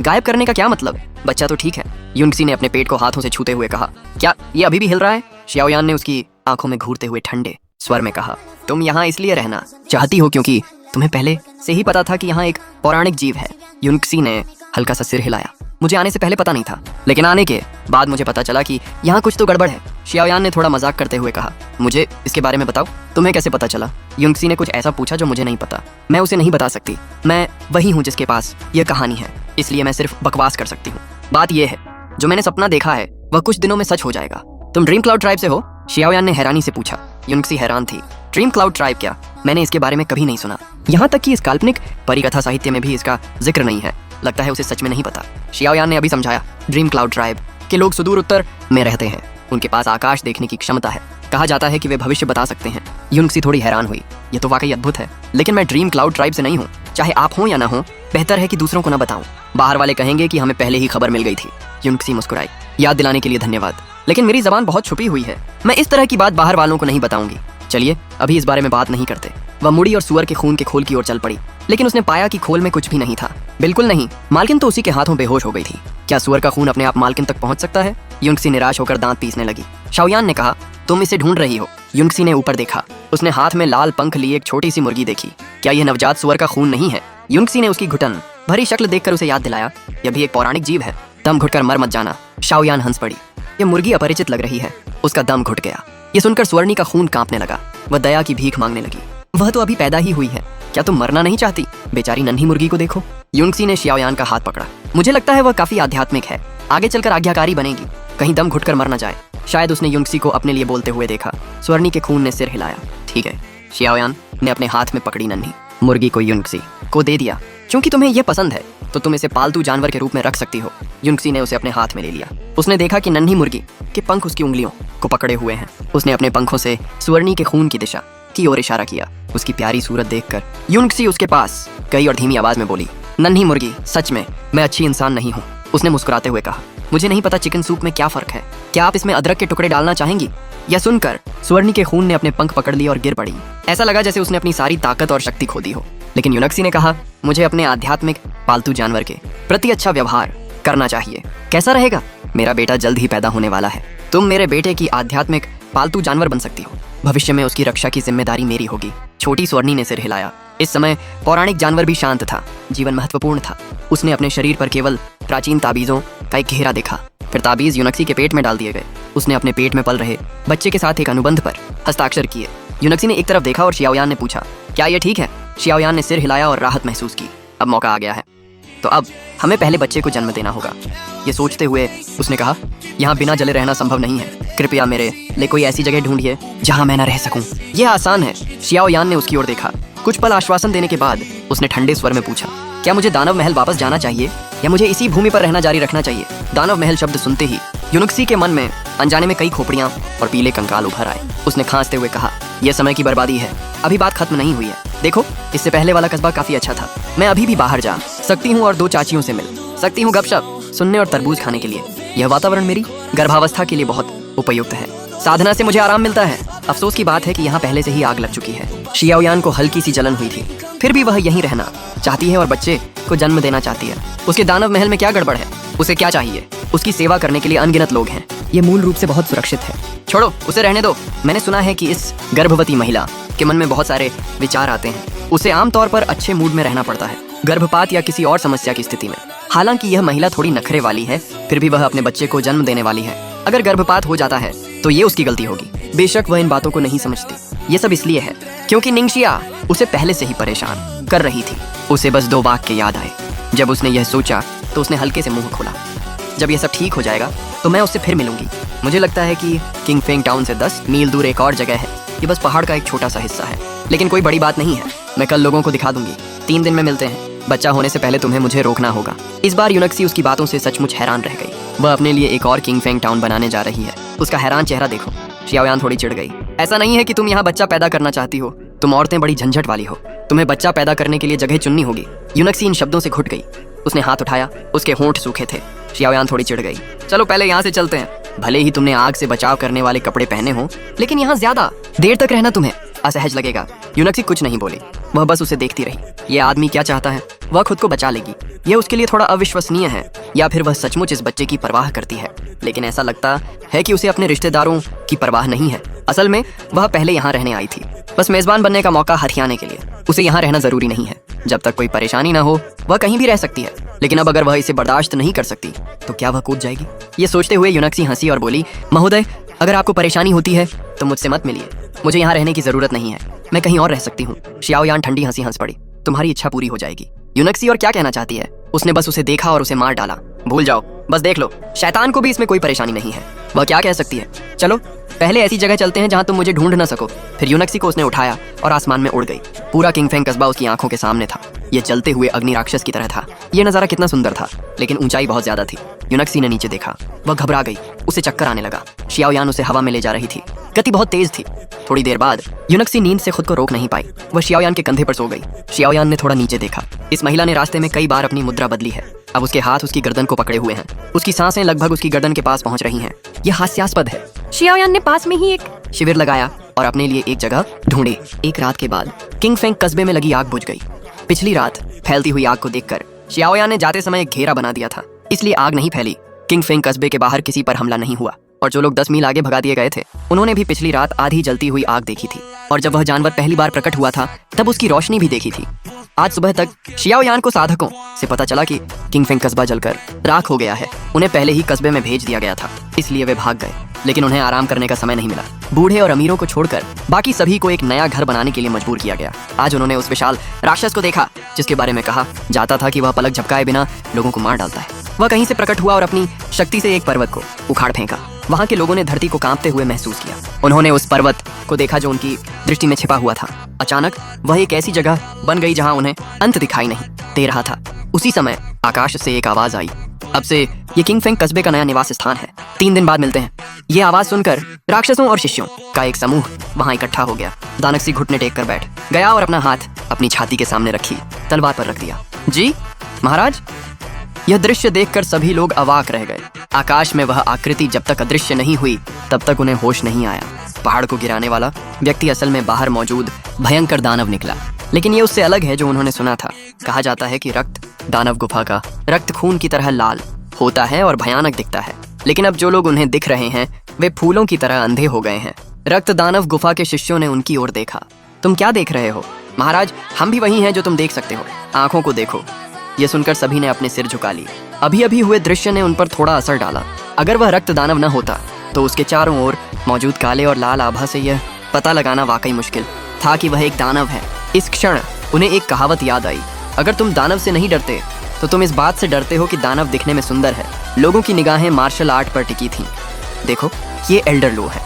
गायब करने का क्या मतलब? बच्चा तो ठीक है। युनक्सी ने अपने पेट को हाथों से छूते हुए कहा। क्या ये अभी भी हिल रहा है? शियाओ यान ने उसकी आंखों में घूरते हुए ठंडे स्वर में कहा। तुम यहाँ इसलिए रहना चाहती हो क्योंकि तुम्हें पहले से ही पता था कि यहाँ एक पौराणिक जीव है। युनक्सी ने हल्का सा सिर हिलाया। मुझे आने से पहले पता नहीं था, लेकिन आने के बाद मुझे पता चला कि यहाँ कुछ तो गड़बड़ है। शियाओ यान ने थोड़ा मजाक करते हुए कहा। मुझे इसके बारे में बताओ, तुम्हें कैसे पता चला? युनक्सी ने कुछ ऐसा पूछा जो मुझे नहीं पता। मैं उसे नहीं बता सकती। मैं वही हूँ जिसके पास यह कहानी है, इसलिए मैं सिर्फ बकवास कर सकती हूँ। बात यह है, जो मैंने सपना देखा है वह कुछ दिनों में सच हो जाएगा। तुम ड्रीम क्लाउड ट्राइब से हो? शियाओ यान ने हैरानी से पूछा। युनक्सी हैरान थी। ड्रीम क्लाउड ट्राइब क्या? मैंने इसके बारे में कभी नहीं सुना। यहाँ तक कि इस काल्पनिक परिकथा साहित्य में भी इसका जिक्र नहीं है। लगता है उसे सच में नहीं पता। शियाओ यान ने अभी समझाया। ड्रीम क्लाउड ट्राइब के लोग सुदूर उत्तर में रहते हैं। उनके पास आकाश देखने की क्षमता है। कहा जाता है कि वे भविष्य बता सकते हैं। युनक्सी थोड़ी हैरान हुई। यह तो वाकई अद्भुत है, लेकिन मैं ड्रीम क्लाउड ट्राइब से नहीं हूँ। चाहे आप हो या ना हो, बेहतर है कि दूसरों को न बताऊं। बाहर वाले कहेंगे कि हमें पहले ही खबर मिल गई थी। युनक्सी मुस्कुराई। याद दिलाने के लिए धन्यवाद, लेकिन मेरी जबान बहुत छुपी हुई है। मैं इस तरह की बात बाहर वालों को नहीं बताऊंगी। चलिए अभी इस बारे में बात नहीं करते। वह मुड़ी और सुअर के खून के खोल की ओर चल पड़ी, लेकिन उसने पाया कि खोल में कुछ भी नहीं था। बिल्कुल नहीं, मालकिन तो उसी के हाथों बेहोश हो गई थी। क्या सुअर का खून अपने आप मालकिन तक पहुंच सकता है? युनक्सी निराश होकर दांत पीसने लगी। शाओयान ने कहा, तुम इसे ढूंढ रही हो? युनक्सी ने ऊपर देखा। उसने हाथ में लाल पंख लिए एक छोटी सी मुर्गी देखी। क्या यह नवजात सुअर का खून नहीं है? युनक्सी ने उसकी घुटन भरी शक्ल देखकर उसे याद दिलाया, यह भी एक पौराणिक जीव है। दम घुटकर मर मत जाना। शाओयान हंस पड़ी। यह मुर्गी अपरिचित लग रही है। उसका दम घुट गया। ये सुनकर स्वर्णी का खून कांपने लगा। वह दया की भीख मांगने लगी। वह तो अभी पैदा ही हुई है, क्या तुम मरना नहीं चाहती? बेचारी नन्ही मुर्गी को देखो। युनक्सी ने शाओयान का हाथ पकड़ा। मुझे लगता है वह काफी आध्यात्मिक है, आगे चलकर आज्ञाकारी बनेगी, कहीं दम घुटकर मर न जाए। शायद उसने युनक्सी को अपने लिए बोलते हुए देखा। स्वर्णी के खून ने सिर हिलाया। ठीक है। शाओयान ने अपने हाथ में पकड़ी नन्ही मुर्गी को युनक्सी को दे दिया। क्योंकि तुम्हें यह पसंद है तो तुम इसे पालतू जानवर के रूप में रख सकती हो। युनक्सी ने उसे अपने हाथ में ले लिया। उसने देखा कि नन्ही मुर्गी के पंख उसकी उंगलियों को पकड़े हुए हैं। उसने अपने पंखों से स्वर्णी के खून की दिशा की ओर इशारा किया। उसकी प्यारी सूरत देखकर युनक्सी उसके पास गई और धीमी आवाज में बोली, नन्ही मुर्गी, सच में मैं अच्छी इंसान नहीं हूँ। उसने मुस्कुराते हुए कहा, मुझे नहीं पता चिकन सूप में क्या फर्क है। क्या आप इसमें अदरक के टुकड़े डालना चाहेंगी? यह सुनकर स्वर्णी के खून ने अपने पंख पकड़ लिए और गिर पड़ी। ऐसा लगा जैसे उसने अपनी सारी ताकत और शक्ति खो दी हो। लेकिन युनक्सी ने कहा, मुझे अपने आध्यात्मिक पालतू जानवर के प्रति अच्छा व्यवहार करना चाहिए। कैसा रहेगा? मेरा बेटा जल्द ही पैदा होने वाला है। तुम मेरे बेटे की आध्यात्मिक पालतू जानवर बन सकती हो। भविष्य में उसकी रक्षा की जिम्मेदारी मेरी होगी। छोटी स्वर्णी ने सिर हिलाया। इस समय पौराणिक जानवर भी शांत था। जीवन महत्वपूर्ण था। उसने अपने शरीर पर केवल प्राचीन ताबीजों का एक घेरा देखा। फिर ताबीज युनक्सी के पेट में डाल दिए गए। उसने अपने पेट में पल रहे बच्चे के साथ एक अनुबंध पर हस्ताक्षर किए। युनक्सी ने एक तरफ देखा और शाओयान ने पूछा, क्या यह ठीक है? शाओयान ने सिर हिलाया और राहत महसूस की। अब मौका आ गया है, तो अब हमें पहले बच्चे को जन्म देना होगा। ये सोचते हुए उसने कहा, यहाँ बिना जले रहना संभव नहीं है। कृपया मेरे लिए कोई ऐसी जगह ढूंढिए जहाँ मैं न रह सकूं। यह आसान है। शाओयान ने उसकी ओर देखा। कुछ पल आश्वासन देने के बाद उसने ठंडे स्वर में पूछा, क्या मुझे दानव महल वापस जाना चाहिए या मुझे इसी भूमि पर रहना जारी रखना चाहिए? दानव महल शब्द सुनते ही युनक्सी के मन में अनजाने में कई खोपड़ियां और पीले कंकाल उभर आए। उसने खांसते हुए कहा, यह समय की बर्बादी है। अभी बात खत्म नहीं हुई है। देखो, इससे पहले वाला कस्बा काफी अच्छा था। मैं अभी भी बाहर जा सकती हूँ और 2 चाचियों से मिल सकती हूँ, गपशप सुनने और तरबूज खाने के लिए। यह वातावरण मेरी गर्भावस्था के लिए बहुत उपयुक्त है। साधना से मुझे आराम मिलता है। अफसोस की बात है कि यहाँ पहले से ही आग लग चुकी है। शाओयान को हल्की सी जलन हुई थी। फिर भी वह यहीं रहना चाहती है और बच्चे को जन्म देना चाहती है। उसके दानव महल में क्या गड़बड़ है? उसे क्या चाहिए? उसकी सेवा करने के लिए अनगिनत लोग हैं। ये मूल रूप से बहुत सुरक्षित है। छोड़ो, उसे रहने दो। मैंने सुना है कि इस गर्भवती महिला के मन में बहुत सारे विचार आते हैं। उसे आमतौर पर अच्छे मूड में रहना पड़ता है, गर्भपात या किसी और समस्या की स्थिति में। हालांकि यह महिला थोड़ी नखरे वाली है, फिर भी वह अपने बच्चे को जन्म देने वाली है। अगर गर्भपात हो जाता है तो ये उसकी गलती होगी। बेशक वह इन बातों को नहीं समझती। ये सब इसलिए है क्योंकि निंगशिया उसे पहले से ही परेशान कर रही थी। उसे बस 2 वाक्य याद आए। जब उसने यह सोचा तो उसने हल्के से मुंह खोला, जब यह सब ठीक हो जाएगा तो मैं उससे फिर मिलूंगी। मुझे लगता है कि किंगफेंग टाउन से 10 मील दूर एक और जगह है। ये बस पहाड़ का एक छोटा सा हिस्सा है, लेकिन कोई बड़ी बात नहीं है। मैं कल लोगों को दिखा दूंगी। 3 दिन में मिलते हैं। बच्चा होने से पहले तुम्हें मुझे रोकना होगा। इस बार युनक्सी उसकी बातों से सचमुच हैरान रह गई। वह अपने लिए एक और किंगफेंग टाउन बनाने जा रही है। उसका हैरान चेहरा देखो। शाओयान थोड़ी चिढ़ गई। ऐसा नहीं है कि तुम यहाँ बच्चा पैदा करना चाहती हो। तुम औरतें बड़ी झंझट वाली हो। तुम्हें बच्चा पैदा करने के लिए जगह चुननी होगी। युनक्सी इन शब्दों से घुट गई। उसने हाथ उठाया। उसके होंठ सूखे थे। शाओयान थोड़ी चिढ़ गई। चलो पहले यहाँ से चलते हैं। भले ही तुमने आग से बचाव करने वाले कपड़े पहने हो, लेकिन यहाँ ज्यादा देर तक रहना तुम्हें असहज लगेगा। युनक्सी कुछ नहीं बोली। वह बस उसे देखती रही। यह आदमी क्या चाहता है? वह खुद को बचा लेगी। यह उसके लिए थोड़ा अविश्वसनीय है, या फिर वह सचमुच इस बच्चे की परवाह करती है। लेकिन ऐसा लगता है कि उसे अपने रिश्तेदारों की परवाह नहीं है। असल में वह पहले यहाँ रहने आई थी, बस मेजबान बनने का मौका हथियाने के लिए। उसे यहाँ रहना जरूरी नहीं है। जब तक कोई परेशानी ना हो वह कहीं भी रह सकती है। लेकिन अब अगर वह इसे बर्दाश्त नहीं कर सकती तो क्या वह कूद जाएगी? ये सोचते हुए युनक्सी हंसी और बोली, महोदय, अगर आपको परेशानी होती है तो मुझसे मत मिलिए। मुझे यहाँ रहने की जरूरत नहीं है। मैं कहीं और रह सकती हूँ। शाओयान ठंडी हंसी हंस पड़ी। तुम्हारी इच्छा पूरी हो जाएगी। युनक्सी और क्या कहना चाहती है? उसने बस उसे देखा और उसे मार डाला। भूल जाओ, बस देख लो। शैतान को भी इसमें कोई परेशानी नहीं है। वह क्या कह सकती है? चलो पहले ऐसी जगह चलते हैं जहाँ तुम मुझे ढूंढ न सको। फिर युनक्सी को उसने उठाया और आसमान में उड़ गई। पूरा किंगफेंग कस्बा उसकी आंखों के सामने था। यह जलते हुए अग्नि राक्षस की तरह था। यह नजारा कितना सुंदर था, लेकिन ऊंचाई बहुत ज्यादा थी। युनक्सी ने नीचे देखा। वह घबरा गई। उसे चक्कर आने लगा। शाओयान उसे हवा में ले जा रही थी। गति बहुत तेज थी। थोड़ी देर बाद युनक्सी नींद से खुद को रोक नहीं पाई। वह शाओयान के कंधे पर सो गई। शाओयान ने थोड़ा नीचे देखा। इस महिला ने रास्ते में कई बार अपनी मुद्रा बदली है। अब उसके हाथ उसकी गर्दन को पकड़े हुए हैं। उसकी सांसें लगभग उसकी गर्दन के पास पहुंच रही हैं। यह हास्यास्पद है। शाओयान ने पास में ही एक शिविर लगाया और अपने लिए एक जगह ढूंढे। एक रात के बाद किंग फेंग कस्बे में लगी आग बुझ गई। पिछली रात फैलती हुई आग को देखकर शियाओयान ने जाते समय एक घेरा बना दिया था, इसलिए आग नहीं फैली। किंग फेंग कस्बे के बाहर किसी पर हमला नहीं हुआ और जो लोग 10 मील आगे भगा दिए गए थे उन्होंने भी पिछली रात आधी जलती हुई आग देखी थी, और जब वह जानवर पहली बार प्रकट हुआ था तब उसकी रोशनी भी देखी थी। आज सुबह तक शियाओयान को साधकों से पता चला कि किंग फेंग कस्बा जलकर राख हो गया है। उन्हें पहले ही कस्बे में भेज दिया गया था, इसलिए वे भाग गए, लेकिन उन्हें आराम करने का समय नहीं मिला। बूढ़े और अमीरों को छोड़कर बाकी सभी को एक नया घर बनाने के लिए मजबूर किया गया। आज उन्होंने उस विशाल राक्षस को देखा जिसके बारे में कहा जाता था कि वह पलक झपकाए बिना लोगों को मार डालता है। वह कहीं से प्रकट हुआ और अपनी शक्ति से एक पर्वत को उखाड़ फेंका। वहां के लोगों ने धरती को कांपते हुए महसूस किया। उन्होंने उस पर्वत को देखा जो उनकी दृष्टि में छिपा हुआ था। अचानक वह एक ऐसी जगह बन गई जहां उन्हें अंत दिखाई नहीं दे रहा था। उसी समय आकाश से एक आवाज आई, अब से ये किंग फेंग कस्बे का नया निवास स्थान है। 3 दिन बाद मिलते हैं। ये आवाज सुनकर राक्षसों और शिष्यों का एक समूह वहां इकट्ठा हो गया। दानक्सी घुटने टेक कर बैठ गया और अपना हाथ अपनी छाती के सामने रखी तलवार पर रख दिया। जी महाराज। यह दृश्य देखकर सभी लोग अवाक रह गए। आकाश में वह आकृति जब तक अदृश्य नहीं हुई तब तक उन्हें होश नहीं आया। पहाड़ को गिराने वाला व्यक्ति असल में बाहर मौजूद भयंकर दानव निकला, लेकिन ये उससे अलग है जो उन्होंने सुना था। कहा जाता है कि रक्त दानव गुफा का रक्त खून की तरह लाल होता है और भयानक दिखता है, लेकिन अब जो लोग उन्हें दिख रहे हैं वे फूलों की तरह अंधे हो गए हैं। रक्त दानव गुफा के शिष्यों ने उनकी ओर देखा। तुम क्या देख रहे हो? महाराज, हम भी वही हैं जो तुम देख सकते हो, आंखों को देखो। यह सुनकर सभी ने अपने सिर झुका लिए। अभी अभी हुए दृश्य ने उन पर थोड़ा असर डाला। अगर वह रक्त दानव न होता तो उसके चारों ओर मौजूद काले और लाल आभा से यह पता लगाना वाकई मुश्किल था कि वह एक दानव है। इस क्षण उन्हें एक कहावत याद आई, अगर तुम दानव से नहीं डरते तो तुम इस बात से डरते हो कि दानव दिखने में सुंदर है। लोगों की निगाहें मार्शल आर्ट पर टिकी थीं। देखो, ये एल्डर लो है।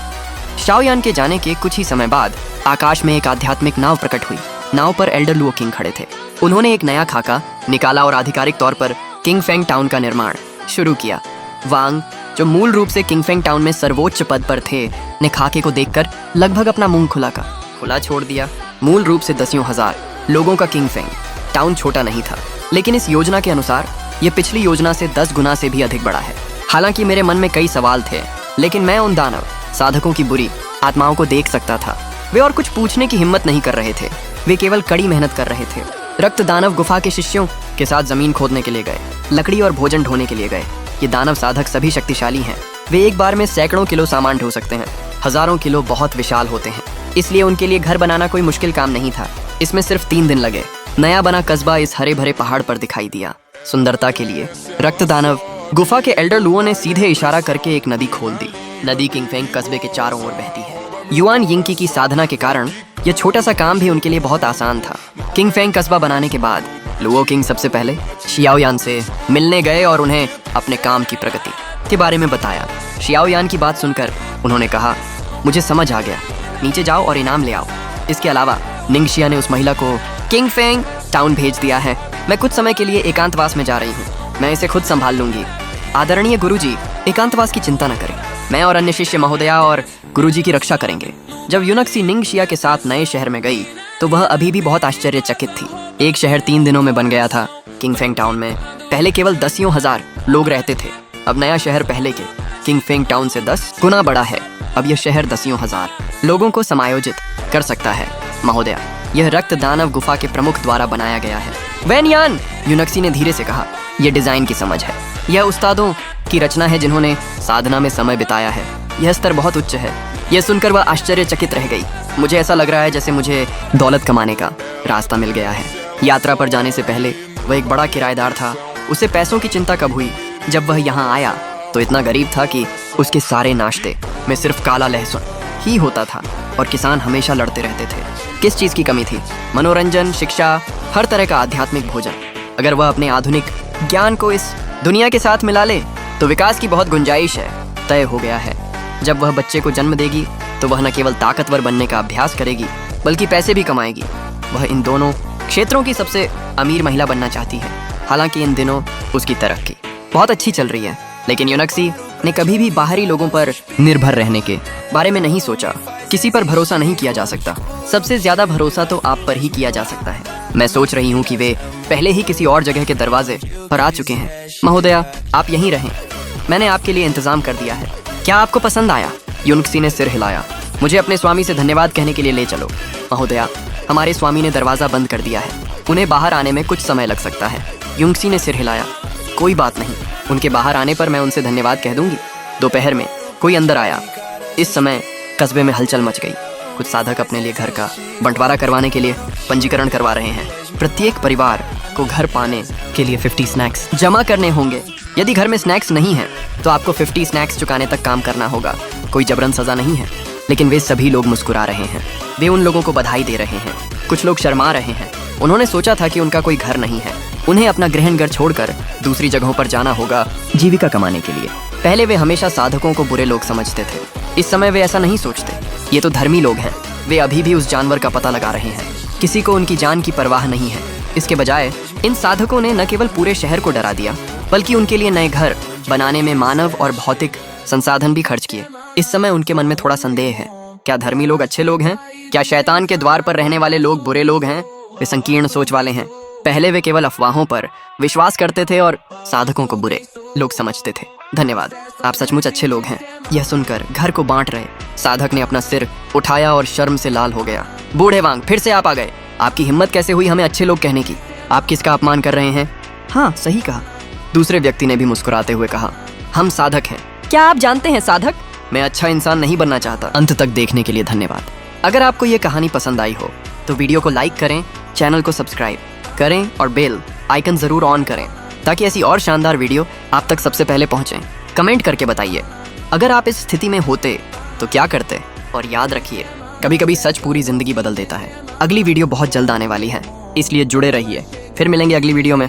शाओयान के जाने के कुछ ही समय बाद आकाश में एक आध्यात्मिक नाव प्रकट हुई। नाव पर एल्डर लुओ किंग खड़े थे। उन्होंने एक नया खाका निकाला और आधिकारिक तौर पर किंग फेंग टाउन का निर्माण शुरू किया। वांग, जो मूल रूप से किंग फेंग टाउन में सर्वोच्च पद पर थे, ने खाके को देखकर लगभग अपना मुंह खुला छोड़ दिया। मूल रूप से 10,000 लोगों का किंग फेंग टाउन छोटा नहीं था, लेकिन इस योजना के अनुसार यह पिछली योजना से 10 गुना से भी अधिक बड़ा है। हालांकि मेरे मन में कई सवाल थे, लेकिन मैं उन दानव साधकों की बुरी आत्माओं को देख सकता था। वे और कुछ पूछने की हिम्मत नहीं कर रहे थे। वे केवल कड़ी मेहनत कर रहे थे। रक्त दानव गुफा के शिष्यों के साथ जमीन खोदने के लिए गए, लकड़ी और भोजन ढोने के लिए गए। ये दानव साधक सभी शक्तिशाली हैं। वे एक बार में सैकड़ों किलो सामान ढो सकते हैं। हजारों किलो बहुत विशाल होते हैं, इसलिए उनके लिए घर बनाना कोई मुश्किल काम नहीं था। इसमें सिर्फ 3 दिन लगे। नया बना कस्बा इस हरे भरे पहाड़ पर दिखाई दिया। सुंदरता के लिए रक्त दानव गुफा के एल्डर लुओ ने सीधे इशारा करके एक नदी खोल दी। नदी किंग फेंग कस्बे के चारों ओर बहती है। युआन यिंकी की साधना के कारण यह छोटा सा काम भी उनके लिए बहुत आसान था। किंग फेंग कस्बा बनाने के बाद लुओ किंग सबसे पहले शियाओयान से मिलने गए और उन्हें अपने काम की प्रगति के बारे में बताया। शियाओयान की बात सुनकर उन्होंने कहा, मुझे समझ आ गया, नीचे जाओ और इनाम ले आओ। इसके अलावा निंगशिया ने उस महिला को किंग फेंग टाउन भेज दिया है। मैं कुछ समय के लिए एकांतवास में जा रही हूँ। मैं इसे खुद संभाल लूंगी। आदरणीय गुरुजी, एकांतवास की चिंता न करें। मैं और अन्य शिष्य महोदया और गुरुजी की रक्षा करेंगे। जब यूनक्सी निंगशिया के साथ नए शहर में गई तो वह अभी भी बहुत आश्चर्यचकित थी। एक शहर 3 दिनों में बन गया था। किंग फेंग टाउन में पहले केवल 10,000 लोग रहते थे। अब नया शहर पहले के किंग फेंग टाउन से 10 गुना बड़ा है। अब यह शहर 10,000 लोगों को समायोजित कर सकता है। महोदया, यह रक्त दानव गुफा के प्रमुख द्वारा बनाया गया है। वैनयान, यूनक्सी ने धीरे से कहा, यह डिजाइन की समझ है। यह उस्तादों की रचना है जिन्होंने साधना में समय बिताया है। यह स्तर बहुत उच्च है। यह सुनकर वह आश्चर्यचकित रह गई। मुझे ऐसा लग रहा है जैसे मुझे दौलत कमाने का रास्ता मिल गया है। यात्रा पर जाने से पहले वह एक बड़ा किराएदार था। उसे पैसों की चिंता कब हुई? जब वह यहाँ आया तो इतना गरीब था कि उसके सारे नाश्ते में सिर्फ काला लहसुन ही होता था और किसान हमेशा लड़ते रहते थे। किस चीज़ की कमी थी? मनोरंजन, शिक्षा, हर तरह का आध्यात्मिक भोजन। अगर वह अपने आधुनिक ज्ञान को इस दुनिया के साथ मिला ले तो विकास की बहुत गुंजाइश है। तय हो गया है। जब वह बच्चे को जन्म देगी तो वह न केवल ताकतवर बनने का अभ्यास करेगी बल्कि पैसे भी कमाएगी। वह इन दोनों क्षेत्रों की सबसे अमीर महिला बनना चाहती है। हालांकि इन दिनों उसकी तरक्की बहुत अच्छी चल रही है, लेकिन यूनक्सी ने कभी भी बाहरी लोगों पर निर्भर रहने के बारे में नहीं सोचा। किसी पर भरोसा नहीं किया जा सकता। सबसे ज्यादा भरोसा तो आप पर ही किया जा सकता है। मैं सोच रही हूँ कि वे पहले ही किसी और जगह के दरवाजे पर आ चुके हैं। महोदया, आप यहीं रहें। मैंने आपके लिए इंतजाम कर दिया है। क्या आपको पसंद आया? युनक्सी ने सिर हिलाया। मुझे अपने स्वामी से धन्यवाद कहने के लिए ले चलो। महोदया, हमारे स्वामी ने दरवाज़ा बंद कर दिया है, उन्हें बाहर आने में कुछ समय लग सकता है। युनक्सी ने सिर हिलाया। कोई बात नहीं, उनके बाहर आने पर मैं उनसे धन्यवाद कह दूंगी। दोपहर में कोई अंदर आया। इस समय कस्बे में हलचल मच गई। कुछ साधक अपने लिए घर का बंटवारा करवाने के लिए पंजीकरण करवा रहे हैं। प्रत्येक परिवार को घर पाने के लिए 50 स्नैक्स जमा करने होंगे। यदि घर में स्नैक्स नहीं है तो आपको 50 स्नैक्स चुकाने तक काम करना होगा। कोई जबरन सजा नहीं है। लेकिन वे सभी लोग मुस्कुरा रहे हैं। वे उन लोगों को बधाई दे रहे हैं। कुछ लोग शर्मा रहे हैं। उन्होंने सोचा था कि उनका कोई घर नहीं है, उन्हें अपना गृहण घर छोड़कर दूसरी जगहों पर जाना होगा जीविका कमाने के लिए। पहले वे हमेशा साधकों को बुरे लोग समझते थे। इस समय वे ऐसा नहीं सोचते। ये तो धर्मी लोग हैं। वे अभी भी उस जानवर का पता लगा रहे हैं। किसी को उनकी जान की परवाह नहीं है। इसके बजाय इन साधकों ने न केवल पूरे शहर को डरा दिया, बल्कि उनके लिए नए घर बनाने में मानव और भौतिक संसाधन भी खर्च किए। इस समय उनके मन में थोड़ा संदेह है। क्या धर्मी लोग अच्छे लोग हैं? क्या शैतान के द्वार पर रहने वाले लोग बुरे लोग हैं? वे संकीर्ण सोच वाले हैं। पहले वे केवल अफवाहों पर विश्वास करते थे और साधकों को बुरे लोग समझते थे। धन्यवाद, आप सचमुच अच्छे लोग हैं। यह सुनकर घर को बांट रहे साधक ने अपना सिर उठाया और शर्म से लाल हो गया। बूढ़े वांग, फिर से आप आ गए। आपकी हिम्मत कैसे हुई हमें अच्छे लोग कहने की? आप किसका अपमान कर रहे हैं? हाँ, सही कहा। दूसरे व्यक्ति ने भी मुस्कुराते हुए कहा, हम साधक हैं। क्या आप जानते हैं साधक, मैं अच्छा इंसान नहीं बनना चाहता। अंत तक देखने के लिए धन्यवाद। अगर आपको ये कहानी पसंद आई हो तो वीडियो को लाइक करें, चैनल को सब्सक्राइब करें और बेल आइकन जरूर ऑन करें ताकि ऐसी और शानदार वीडियो आप तक सबसे पहले पहुंचें। कमेंट करके बताइए, अगर आप इस स्थिति में होते तो क्या करते? और याद रखिए, कभी कभी सच पूरी जिंदगी बदल देता है। अगली वीडियो बहुत जल्द आने वाली है, इसलिए जुड़े रहिए। फिर मिलेंगे अगली वीडियो में।